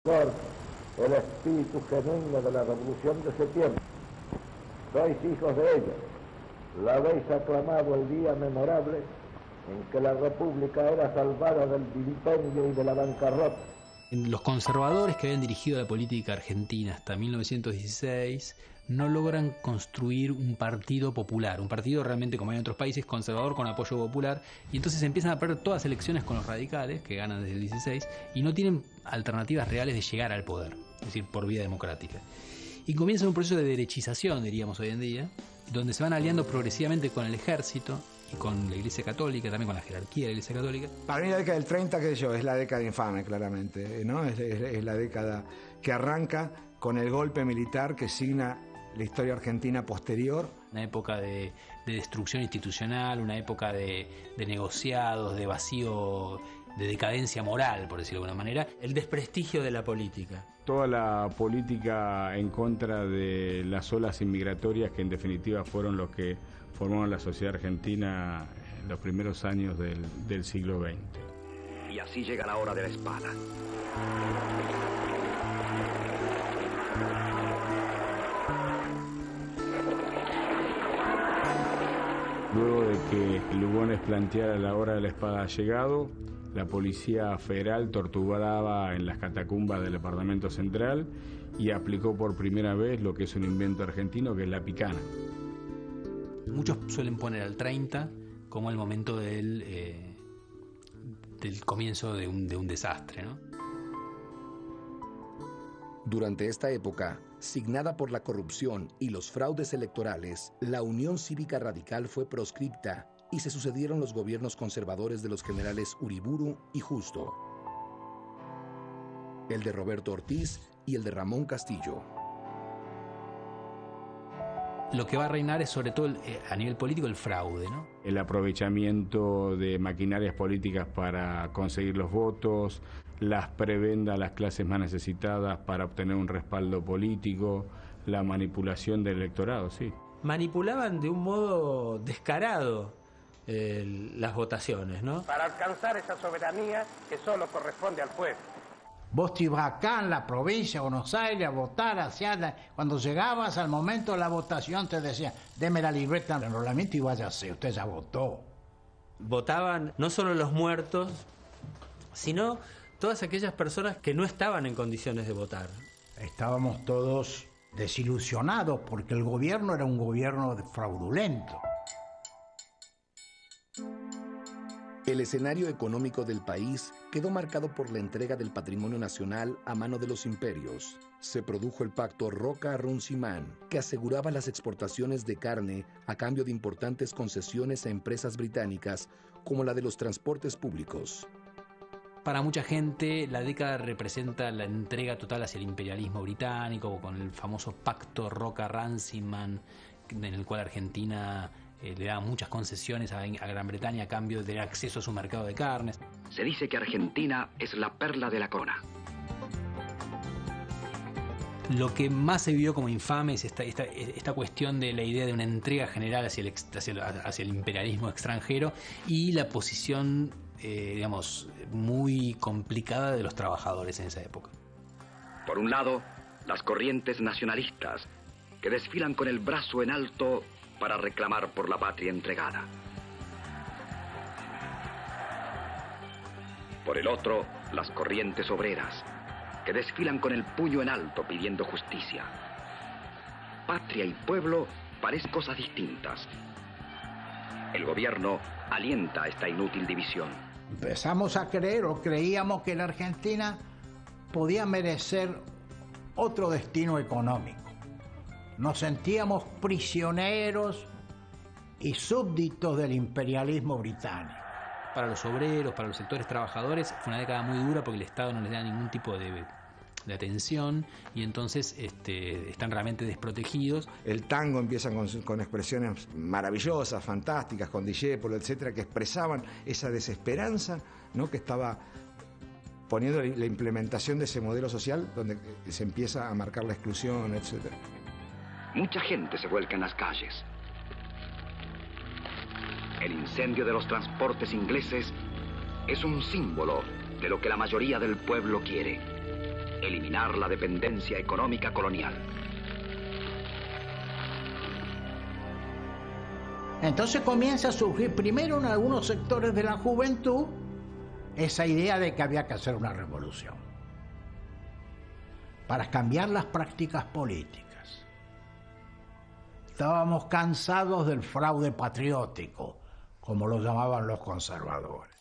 el espíritu genuino de la Revolución de Septiembre. Sois hijos de ella. La habéis aclamado el día memorable en que la República era salvada del vilipendio y de la bancarrota. Los conservadores que habían dirigido la política argentina hasta 1916 no logran construir un partido popular, un partido realmente, como hay en otros países, conservador con apoyo popular, y entonces empiezan a perder todas las elecciones con los radicales, que ganan desde el 16, y no tienen alternativas reales de llegar al poder, es decir, por vía democrática. Y comienza un proceso de derechización, diríamos hoy en día, donde se van aliando progresivamente con el ejército y con la Iglesia Católica, también con la jerarquía de la Iglesia Católica. Para mí la década del 30, qué sé yo, es la década infame, claramente, ¿no? Es la década que arranca con el golpe militar que signa la historia argentina posterior. Una época de destrucción institucional, una época de negociados, de vacío, de decadencia moral, por decirlo de alguna manera. El desprestigio de la política. Toda la política en contra de las olas inmigratorias que en definitiva fueron los que formaron la sociedad argentina en los primeros años del siglo XX. Y así llega la hora de la espada. Luego de que Lugones planteara la hora de la espada ha llegado, la Policía Federal torturaba en las catacumbas del Departamento Central y aplicó por primera vez lo que es un invento argentino, que es la picana. Muchos suelen poner al 30 como el momento del comienzo de un desastre, ¿no? Durante esta época, signada por la corrupción y los fraudes electorales, la Unión Cívica Radical fue proscripta y se sucedieron los gobiernos conservadores de los generales Uriburu y Justo, el de Roberto Ortiz y el de Ramón Castillo. Lo que va a reinar es sobre todo a nivel político el fraude, ¿no? El aprovechamiento de maquinarias políticas para conseguir los votos, las prebendas a las clases más necesitadas para obtener un respaldo político, la manipulación del electorado, sí. Manipulaban de un modo descarado las votaciones, ¿no? Para alcanzar esa soberanía que solo corresponde al pueblo. Vos te ibas acá en la provincia de Buenos Aires a votar, cuando llegabas al momento de la votación te decían, deme la libreta de enrolamiento y váyase, usted ya votó. Votaban no solo los muertos, sino todas aquellas personas que no estaban en condiciones de votar. Estábamos todos desilusionados porque el gobierno era un gobierno fraudulento. El escenario económico del país quedó marcado por la entrega del patrimonio nacional a mano de los imperios. Se produjo el pacto Roca-Runciman, que aseguraba las exportaciones de carne a cambio de importantes concesiones a empresas británicas, como la de los transportes públicos. Para mucha gente, la década representa la entrega total hacia el imperialismo británico, con el famoso pacto Roca-Runciman, en el cual Argentina le daba muchas concesiones a Gran Bretaña a cambio de tener acceso a su mercado de carnes. Se dice que Argentina es la perla de la corona. Lo que más se vio como infame es esta cuestión de la idea de una entrega general hacia el imperialismo extranjero y la posición, digamos, muy complicada de los trabajadores en esa época. Por un lado, las corrientes nacionalistas que desfilan con el brazo en alto para reclamar por la patria entregada. Por el otro, las corrientes obreras, que desfilan con el puño en alto pidiendo justicia. Patria y pueblo parecen cosas distintas. El gobierno alienta esta inútil división. Empezamos a creer o creíamos que la Argentina podía merecer otro destino económico. Nos sentíamos prisioneros y súbditos del imperialismo británico. Para los obreros, para los sectores trabajadores, fue una década muy dura porque el Estado no les da ningún tipo de atención y entonces están realmente desprotegidos. El tango empieza con expresiones maravillosas, fantásticas, con Discépolo, etcétera, que expresaban esa desesperanza, ¿no?, que estaba poniendo la implementación de ese modelo social donde se empieza a marcar la exclusión, etcétera. Mucha gente se vuelca en las calles. El incendio de los transportes ingleses es un símbolo de lo que la mayoría del pueblo quiere: eliminar la dependencia económica colonial. Entonces comienza a surgir primero en algunos sectores de la juventud esa idea de que había que hacer una revolución para cambiar las prácticas políticas. Estábamos cansados del fraude patriótico, como lo llamaban los conservadores.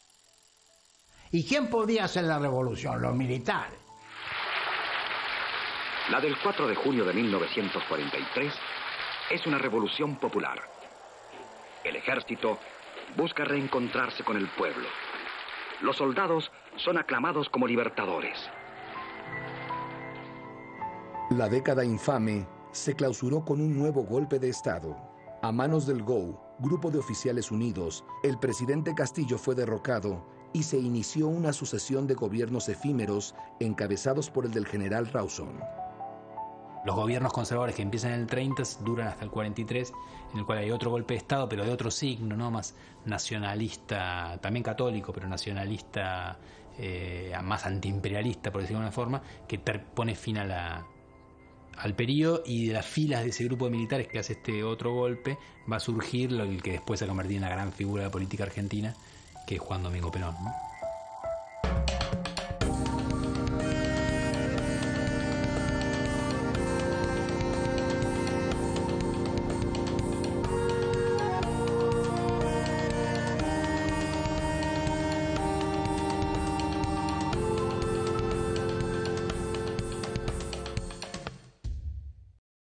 ¿Y quién podía hacer la revolución? Los militares. La del 4 de junio de 1943 es una revolución popular. El ejército busca reencontrarse con el pueblo. Los soldados son aclamados como libertadores. La década infame se clausuró con un nuevo golpe de Estado. A manos del GO, Grupo de Oficiales Unidos, el presidente Castillo fue derrocado y se inició una sucesión de gobiernos efímeros encabezados por el del general Rawson. Los gobiernos conservadores que empiezan en el 30 duran hasta el 43, en el cual hay otro golpe de Estado, pero de otro signo, ¿no? Más nacionalista, también católico, pero nacionalista, más antiimperialista, por decirlo de alguna forma, que pone fin a al periodo, y de las filas de ese grupo de militares que hace este otro golpe va a surgir el que después se ha convertido en la gran figura de la política argentina, que es Juan Domingo Perón, ¿no?